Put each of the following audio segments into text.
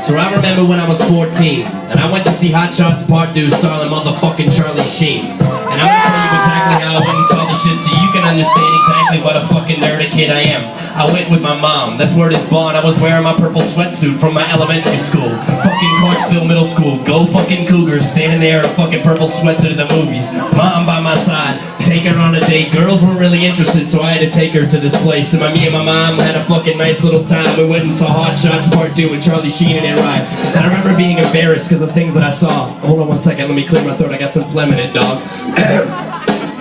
So I remember when I was 14, and I went to see Hot Shots Part 2 starring motherfucking Charlie Sheen. And I'm gonna tell you exactly how I went and saw the shit so you can understand exactly what a fucking nerdy kid I am. I went with my mom, that's word is born. I was wearing my purple sweatsuit from my elementary school. Fucking Clarksville Middle School, go fucking Cougars, standing there in a fucking purple sweatsuit at the movies. Mom by my side, take her on a date. Girls weren't really interested, so I had to take her to this place. And me and my mom had a fucking nice little time. We went and saw Hot Shots Part 2 with Charlie Sheen and it ride. And I remember being embarrassed because of things that I saw. Hold on one second, let me clear my throat, I got some phlegm in it, dog.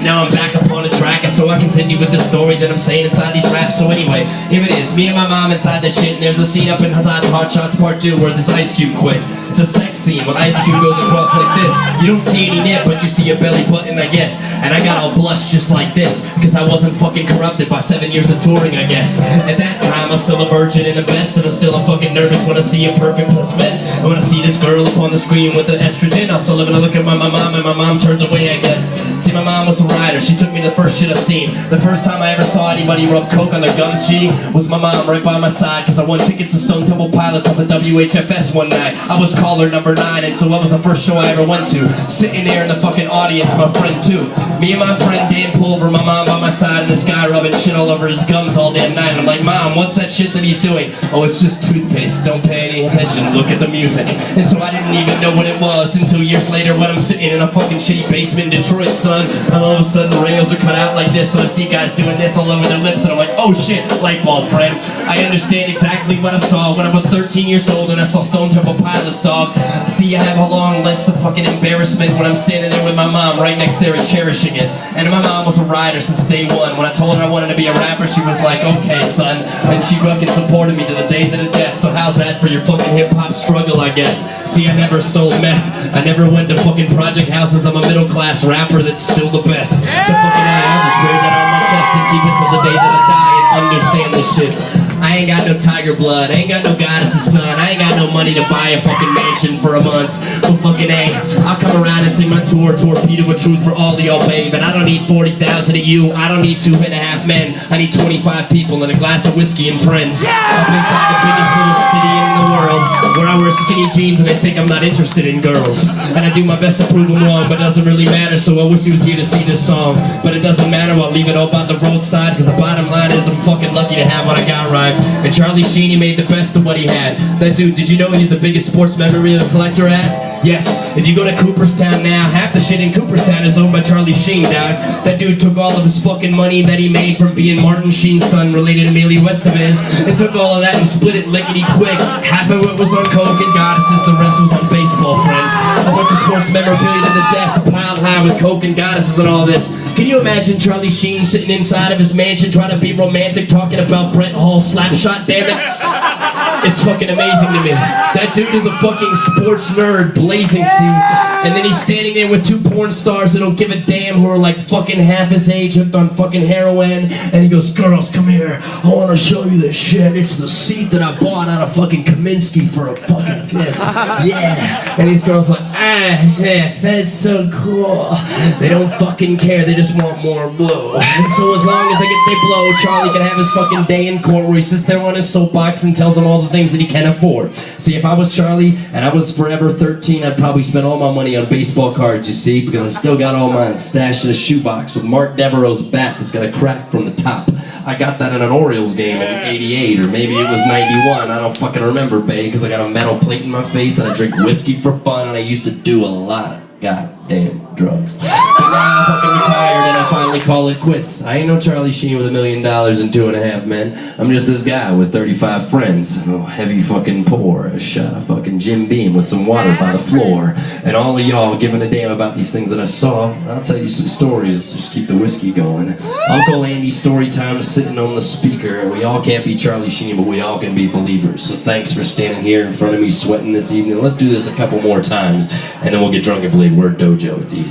Now I'm back up on the track, and so I continue with the story that I'm saying inside these raps. So anyway, here it is, me and my mom inside the shit, and there's a scene up in Hot Shots Part 2 where this Ice Cube quit. It's a sex scene when Ice Cube goes across like this. You don't see any nip, but you see a belly button, I guess. And I got all blushed just like this, because I wasn't fucking corrupted by 7 years of touring, I guess. At that time, I'm still a virgin and a best, and I'm still a fucking nervous when I see a perfect plus men. I want to see this girl up on the screen with the estrogen. I'm still living, I look at my mom, and my mom turns away, I guess. See, my mom was a rider, she took me to the first shit I've seen. The first time I ever saw anybody rub coke on their gums, G, was my mom right by my side, cause I won tickets to Stone Temple Pilots on the WHFS one night. I was caller number 9, and so that was the first show I ever went to. Sitting there in the fucking audience, my friend too. Me and my friend Dan Pulver, my mom by my side, and this guy rubbing shit all over his gums all damn night. I'm like, Mom, what's that shit that he's doing? Oh, it's just toothpaste, don't pay any attention, look at the music. And so I didn't even know what it was until years later when I'm sitting in a fucking shitty basement in Detroit, son. And all of a sudden the rails are cut out like this, so I see guys doing this all over their lips, and I'm like, oh shit, light bulb, friend. I understand exactly what I saw when I was 13 years old and I saw Stone Temple Pilots, dog. See, I have a long list of fucking embarrassment when I'm standing there with my mom right next there and cherishing it. And my mom was a rider since day one. When I told her I wanted to be a rapper, she was like, okay, son. And she fucking supported me to the day to the death. So how's that for your fucking hip-hop struggle, I guess? See, I never sold meth. I never went to fucking project houses. I'm a middle-class rapper that's still the best. So fucking I'll just wear that on my chest and keep it till the day that I die and understand this shit. I ain't got no tiger blood, I ain't got no goddess's son, I ain't got no money to buy a fucking mansion for a month. Well fucking A, I'll come around and sing my tour, torpedo of truth for all of y'all, babe. And I don't need 40,000 of you, I don't need 2.5 men, I need 25 people and a glass of whiskey and friends. I'm inside the biggest little city in the world, where I wear skinny jeans and they think I'm not interested in girls. And I do my best to prove them wrong, but it doesn't really matter, so I wish he was here to see this song. But it doesn't matter, I'll leave it all by the roadside, cause the bottom line is I'm fucking lucky to have what I got right. And Charlie Sheen, he made the best of what he had. That dude, did you know he's the biggest sports memorabilia collector at? Yes, if you go to Cooperstown now, half the shit in Cooperstown is owned by Charlie Sheen, dog. That dude took all of his fucking money that he made from being Martin Sheen's son, related to Amelia Estevez, and took all of that and split it lickety quick. Half of it was on coke and goddesses, the rest was on baseball, friend. A bunch of sports memorabilia to the death, piled high with coke and goddesses and all this. Can you imagine Charlie Sheen sitting inside of his mansion trying to be romantic, talking about Brett Hall's slap shot, damn it? It's fucking amazing to me. That dude is a fucking sports nerd, blazing, see? And then he's standing there with 2 porn stars that don't give a damn who are like fucking half his age, hooked on fucking heroin. And he goes, girls, come here. I want to show you this shit. It's the seat that I bought out of fucking Kaminsky for a fucking fifth. Yeah. And these girls like, yeah, that's so cool. They don't fucking care. They just want more blow. And so as long as they get their blow, Charlie can have his fucking day in court where he sits there on his soapbox and tells them all the things that he can afford. See, if I was Charlie and I was forever 13, I'd probably spend all my money on baseball cards, you see, because I still got all mine stashed in a shoebox with Mark Devereaux's bat that's got a crack from the top. I got that in an Orioles game in 88, or maybe it was 91. I don't fucking remember, babe, because I got a metal plate in my face and I drink whiskey for fun and I used to do a lot of goddamn drugs. But now I'm fucking retired and I finally call it quits. I ain't no Charlie Sheen with $1 million and 2.5 men. I'm just this guy with 35 friends. Oh, heavy fucking pour. A shot of fucking Jim Beam with some water by the floor. And all of y'all giving a damn about these things that I saw. I'll tell you some stories. Just keep the whiskey going. Uncle Andy's story time is sitting on the speaker. We all can't be Charlie Sheen, but we all can be believers. So thanks for standing here in front of me sweating this evening. Let's do this a couple more times and then we'll get drunk and play Word Dojo. It's easy.